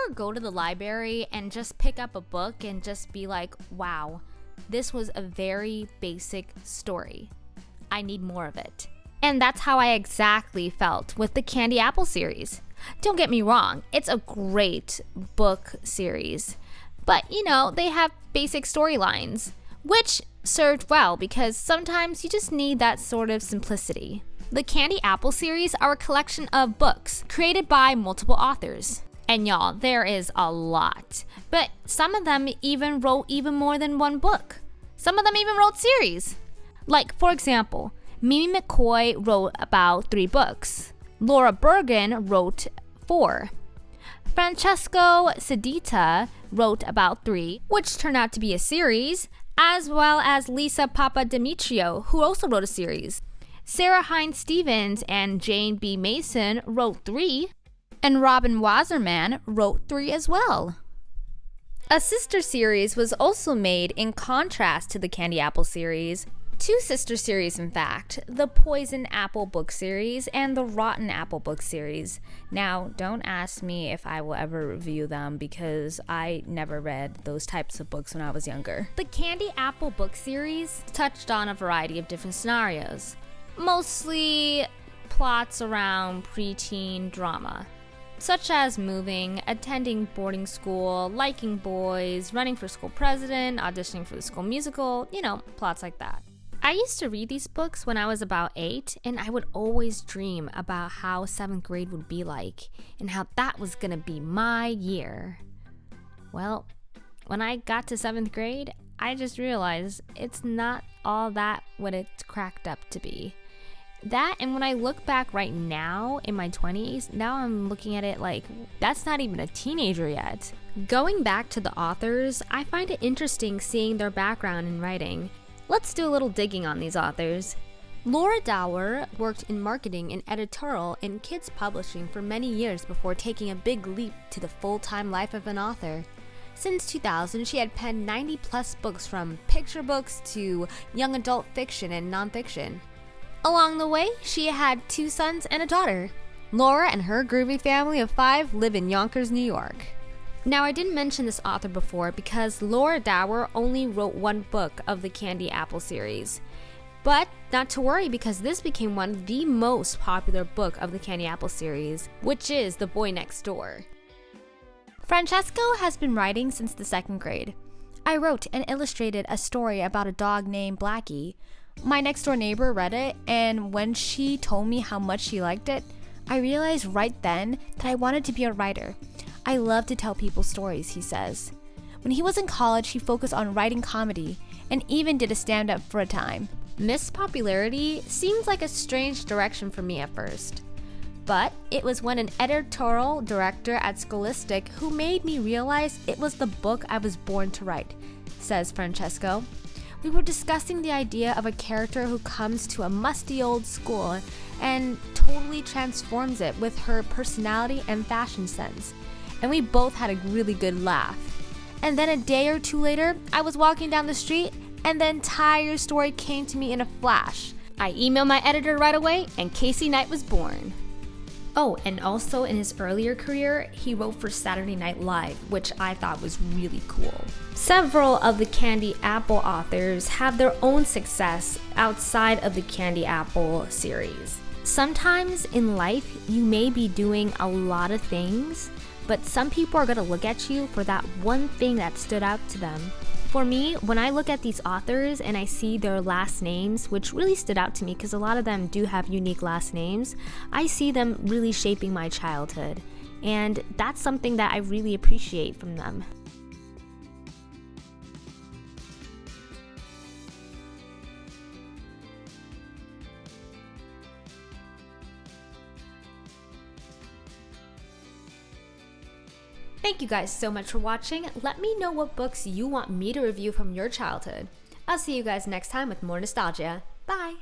ever go to the library and just pick up a book and just be like, wow, this was a very basic story. I need more of it. And that's how I exactly felt with the Candy Apple series. Don't get me wrong, it's a great book series. But, they have basic storylines, which served well because sometimes you just need that sort of simplicity. The Candy Apple series are a collection of books created by multiple authors. And y'all, there is a lot. But some of them even wrote even more than one book. Some of them even wrote series. Like, for example, Mimi McCoy wrote about 3 books. Laura Bergen wrote 4. Francesco Sedita wrote about 3, which turned out to be a series, as well as Lisa Papademetrio, who also wrote a series. Sarah Hines Stevens and Jane B. Mason wrote 3, and Robin Wasserman wrote 3 as well. A sister series was also made in contrast to the Candy Apple series. 2 sister series, in fact, the Poison Apple book series and the Rotten Apple book series. Now, don't ask me if I will ever review them because I never read those types of books when I was younger. The Candy Apple book series touched on a variety of different scenarios, mostly plots around preteen drama, such as moving, attending boarding school, liking boys, running for school president, auditioning for the school musical, plots like that. I used to read these books when I was about 8, and I would always dream about how 7th grade would be like, and how that was gonna be my year. Well, when I got to 7th grade, I just realized it's not all that what it's cracked up to be. That, and when I look back right now in my 20s, now I'm looking at it like, that's not even a teenager yet. Going back to the authors, I find it interesting seeing their background in writing. Let's do a little digging on these authors. Laura Dower worked in marketing and editorial in kids publishing for many years before taking a big leap to the full-time life of an author. Since 2000, she had penned 90-plus books from picture books to young adult fiction and nonfiction. Along the way, she had 2 sons and a daughter. Laura and her groovy family of 5 live in Yonkers, New York. Now, I didn't mention this author before because Laura Dower only wrote 1 book of the Candy Apple series. But not to worry because this became one of the most popular book of the Candy Apple series, which is The Boy Next Door. Francesco has been writing since the 2nd grade. I wrote and illustrated a story about a dog named Blackie. My next door neighbor read it, and when she told me how much she liked it, I realized right then that I wanted to be a writer. I love to tell people stories, he says. When he was in college, he focused on writing comedy and even did a stand-up for a time. Miss Popularity seems like a strange direction for me at first. But it was when an editorial director at Scholastic who made me realize it was the book I was born to write, says Francesco. We were discussing the idea of a character who comes to a musty old school and totally transforms it with her personality and fashion sense. And we both had a really good laugh. And then a day or 2 later, I was walking down the street and the entire story came to me in a flash. I emailed my editor right away and Casey Knight was born. Oh, and also in his earlier career, he wrote for Saturday Night Live, which I thought was really cool. Several of the Candy Apple authors have their own success outside of the Candy Apple series. Sometimes in life, you may be doing a lot of things, but some people are going to look at you for that one thing that stood out to them. For me, when I look at these authors and I see their last names, which really stood out to me because a lot of them do have unique last names, I see them really shaping my childhood. And that's something that I really appreciate from them. Thank you guys so much for watching. Let me know what books you want me to review from your childhood. I'll see you guys next time with more nostalgia. Bye!